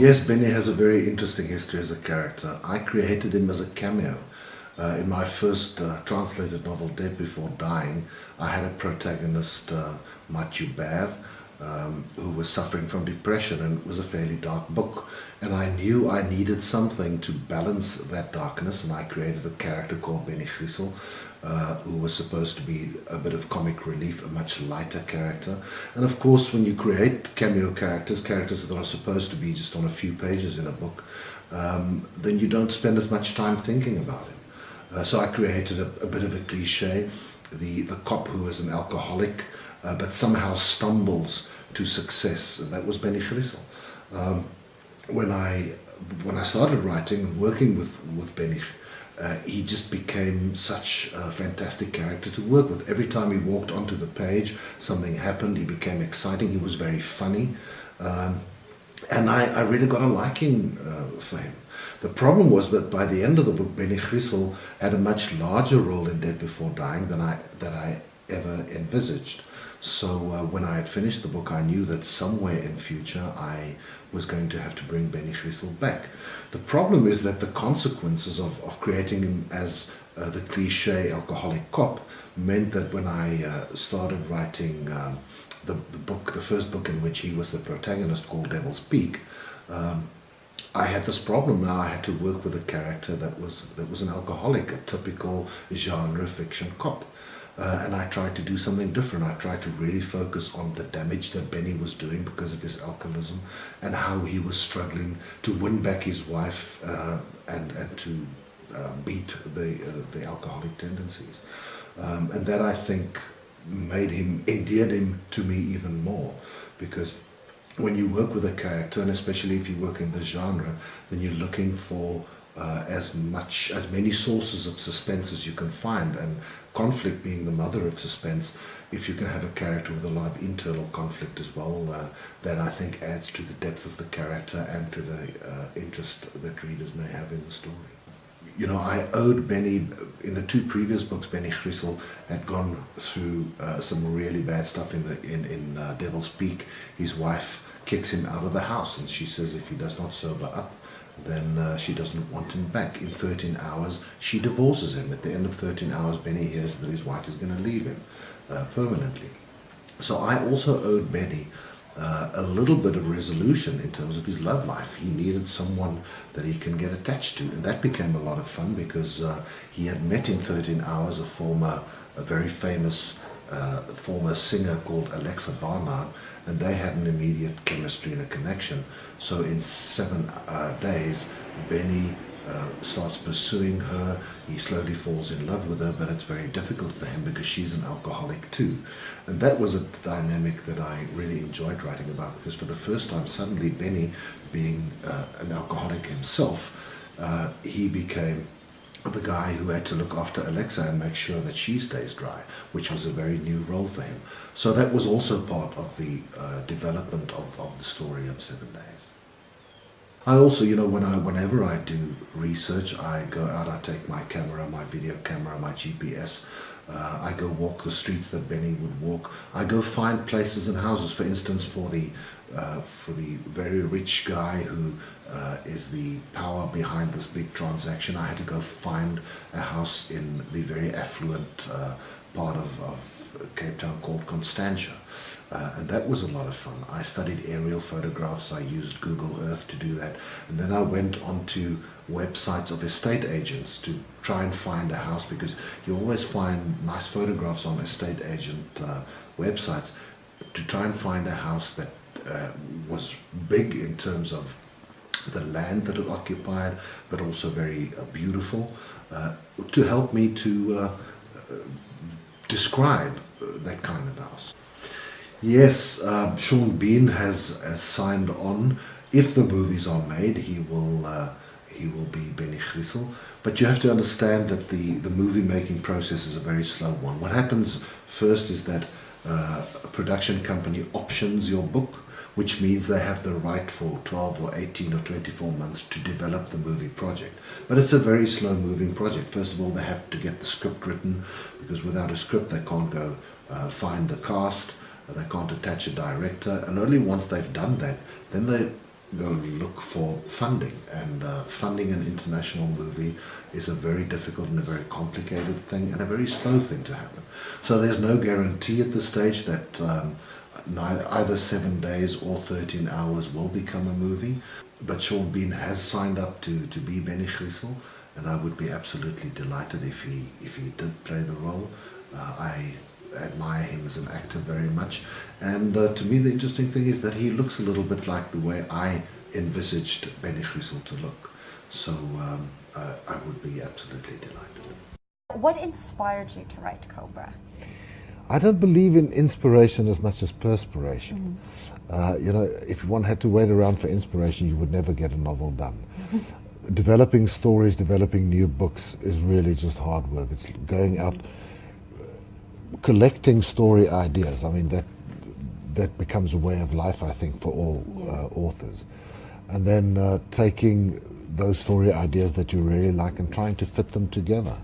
Yes, Benny has a very interesting history as a character. I created him as a cameo. In my first translated novel, Dead Before Dying, I had a protagonist, Mathieu Baer, who was suffering from depression, and it was a fairly dark book. And I knew I needed something to balance that darkness, and I created a character called Benny Grissel, who was supposed to be a bit of comic relief, a much lighter character. And of course, when you create cameo characters, characters that are supposed to be just on a few pages in a book, then you don't spend as much time thinking about it. So I created a bit of a cliche, the cop who is an alcoholic, but somehow stumbles to success. And that was Benny Grissel. When I started writing and working with Benny, he just became such a fantastic character to work with. Every time he walked onto the page, something happened. He became exciting. He was very funny. And I really got a liking for him. The problem was that by the end of the book, Benny Grissel had a much larger role in Dead Before Dying than I ever envisaged. So when I had finished the book, I knew that somewhere in future I was going to have to bring Benny Grissel back. The problem is that the consequences of creating him as the cliche alcoholic cop meant that when I started writing the first book in which he was the protagonist, called Devil's Peak, I had this problem. Now I had to work with a character that was an alcoholic, a typical genre fiction cop. And I tried to do something different. I tried to really focus on the damage that Benny was doing because of his alcoholism, and how he was struggling to win back his wife and to beat the alcoholic tendencies. And that, I think, endeared him to me even more, because when you work with a character, and especially if you work in the genre, then you're looking for as many sources of suspense as you can find, and conflict being the mother of suspense. If you can have a character with a lot of internal conflict as well, that, I think, adds to the depth of the character and to the interest that readers may have in the story. You know, I owed Benny, in the two previous books, Benny Grissel had gone through some really bad stuff in Devil's Peak. His wife kicks him out of the house, and she says if he does not sober up, then she doesn't want him back. In 13 hours, she divorces him. At the end of 13 hours, Benny hears that his wife is going to leave him permanently. So I also owed Benny a little bit of resolution in terms of his love life. He needed someone that he can get attached to, and that became a lot of fun, because he had met in 13 hours a very famous former singer called Alexa Barnard, and they had an immediate chemistry and a connection. So in 7 days, Benny starts pursuing her. He slowly falls in love with her, but it's very difficult for him because she's an alcoholic too. And that was a dynamic that I really enjoyed writing about, because for the first time, suddenly Benny, being an alcoholic himself, he became the guy who had to look after Alexa and make sure that she stays dry, which was a very new role for him. So that was also part of the development of the story of 7 Days. I also, you know, whenever I do research, I go out, I take my camera, my video camera, my GPS, I go walk the streets that Benny would walk. I go find places and houses. For instance, for the very rich guy who is the power behind this big transaction, I had to go find a house in the very affluent part of Cape Town called Constantia. And that was a lot of fun. I studied aerial photographs. I used Google Earth to do that. And then I went onto websites of estate agents to try and find a house, because you always find nice photographs on estate agent websites, to try and find a house that was big in terms of the land that it occupied, but also very beautiful, to help me to describe that kind of house. Yes, Sean Bean has signed on. If the movies are made, he will be Benny Grissel. But you have to understand that the movie making process is a very slow one. What happens first is that a production company options your book, which means they have the right for 12 or 18 or 24 months to develop the movie project. But it's a very slow moving project. First of all, they have to get the script written, because without a script they can't go find the cast, they can't attach a director, and only once they've done that, then they go look for funding. And funding an international movie is a very difficult and a very complicated thing and a very slow thing to happen. So there's no guarantee at this stage that either 7 days or 13 hours will become a movie. But Sean Bean has signed up to be Benny Griessel, and I would be absolutely delighted if he did play the role. I admire him as an actor very much, and to me the interesting thing is that he looks a little bit like the way I envisaged Benny Griessel to look. So I would be absolutely delighted. What inspired you to write Cobra? I don't believe in inspiration as much as perspiration. If one had to wait around for inspiration, you would never get a novel done. Developing stories, developing new books is really just hard work. It's going out, collecting story ideas. I mean, that becomes a way of life, I think, for all authors. And then taking those story ideas that you really like and trying to fit them together.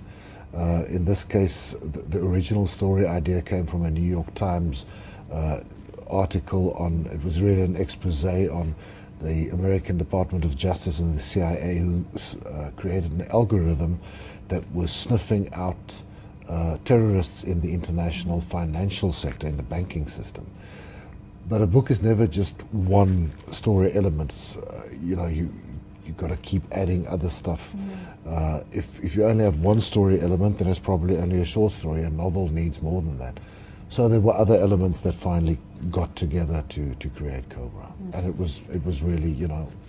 In this case, the original story idea came from a New York Times article on, it was really an expose on the American Department of Justice and the CIA, who created an algorithm that was sniffing out terrorists in the international financial sector, in the banking system. But a book is never just one story element. You've got to keep adding other stuff. If you only have one story element, then it's probably only a short story. A novel needs more than that. So there were other elements that finally got together to create Cobra. And it was really,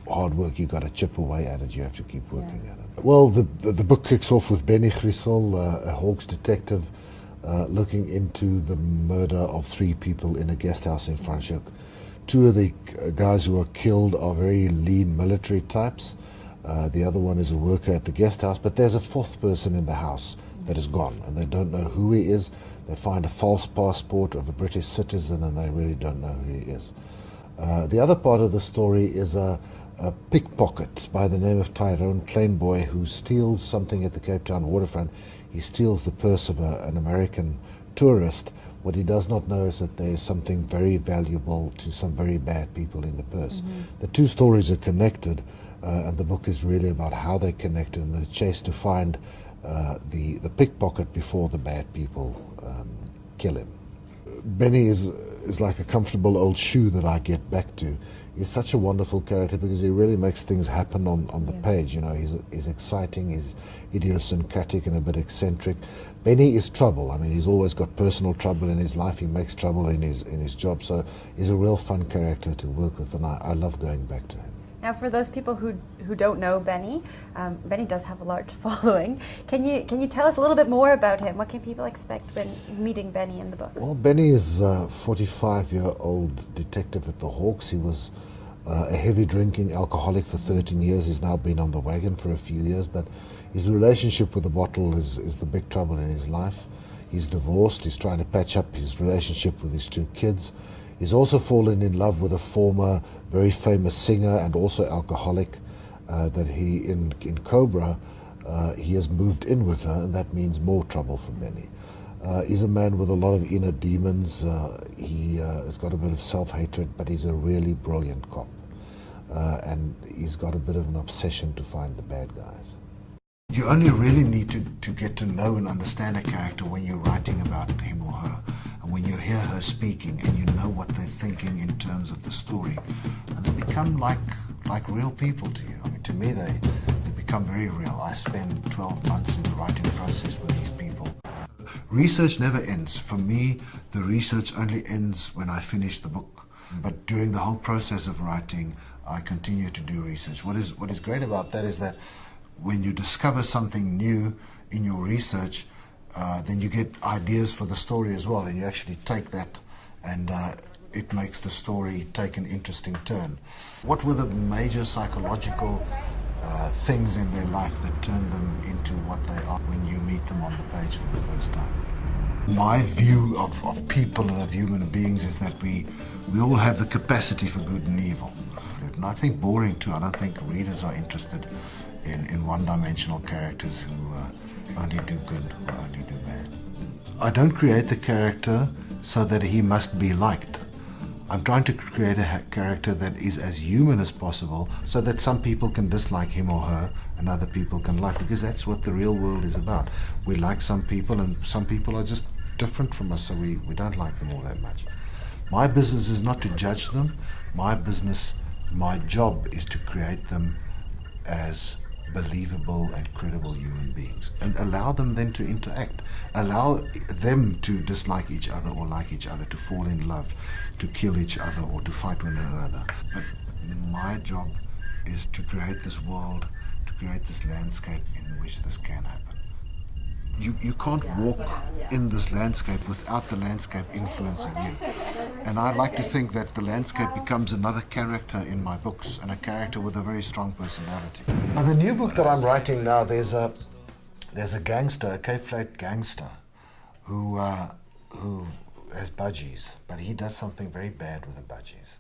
hard work. You got to chip away at it. You have to keep working at it. Well, the book kicks off with Benny Griessel, a Hawks detective, looking into the murder of 3 people in a guest house in Franschhoek. 2 of the guys who are killed are very lean military types. The other one is a worker at the guest house, but there's a 4th person in the house that is gone, and they don't know who he is. They find a false passport of a British citizen, and they really don't know who he is. The other part of the story is a pickpocket by the name of Tyrone Kleinboy, who steals something at the Cape Town waterfront. He steals the purse of an American tourist. What he does not know is that there is something very valuable to some very bad people in the purse. The 2 stories are connected, and the book is really about how they're connected and the chase to find the pickpocket before the bad people kill him. Benny is like a comfortable old shoe that I get back to. He's such a wonderful character because he really makes things happen on the page. He's exciting, he's idiosyncratic and a bit eccentric. Benny is trouble. I mean, he's always got personal trouble in his life. He makes trouble in his job. So he's a real fun character to work with, and I love going back to him. Now, for those people who don't know Benny, Benny does have a large following. Can you tell us a little bit more about him? What can people expect when meeting Benny in the book? Well, Benny is a 45-year-old detective at the Hawks. He was a heavy drinking alcoholic for 13 years. He's now been on the wagon for a few years, but his relationship with the bottle is the big trouble in his life. He's divorced. He's trying to patch up his relationship with his 2 kids. He's also fallen in love with a former very famous singer and also alcoholic that he, in Cobra, he has moved in with her, and that means more trouble for Benny. He's a man with a lot of inner demons. He has got a bit of self-hatred, but he's a really brilliant cop. And he's got a bit of an obsession to find the bad guys. You only really need to get to know and understand a character when you're writing about him or her. And when you hear her speaking and you know what they're thinking in terms of the story. And they become like real people to you. I mean, to me, they become very real. I spend 12 months in the writing process with these people. Research never ends. For me, the research only ends when I finish the book. But during the whole process of writing, I continue to do research. What is great about that is that when you discover something new in your research, then you get ideas for the story as well, and you actually take that and it makes the story take an interesting turn. What were the major psychological things in their life that turned them into what they are when you meet them on the page for the first time? My view of people and of human beings is that we all have the capacity for good and evil. And I think boring too. I don't think readers are interested in one-dimensional characters who only do good or only do bad. I don't create the character so that he must be liked. I'm trying to create a character that is as human as possible so that some people can dislike him or her and other people can like, because that's what the real world is about. We like some people and some people are just different from us, so we don't like them all that much. My business is not to judge them. My job is to create them as believable and credible human beings and allow them then to interact, allow them to dislike each other or like each other, to fall in love, to kill each other or to fight one another. But my job is to create this world, to create this landscape in which this can happen. You can't walk in this landscape without the landscape influencing you. And I like to think that the landscape becomes another character in my books, and a character with a very strong personality. Now, the new book that I'm writing now, there's a gangster, a Cape Flat gangster, who has budgies, but he does something very bad with the budgies.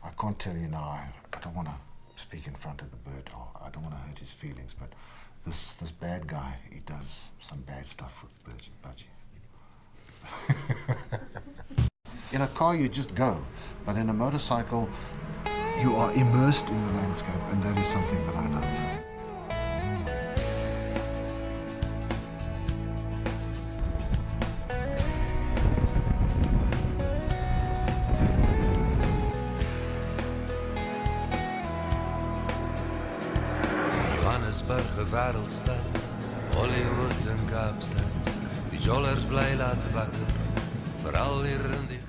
I can't tell you now. I don't want to speak in front of the bird. I don't want to hurt his feelings, but this bad guy, he does some bad stuff with budgies. In a car, you just go, but in a motorcycle, you are immersed in the landscape, and that is something that I love. Johannesburg, 'n wêreldstad, Hollywood en Kaapstad. Die jollers bly laat wakker, veral hier in die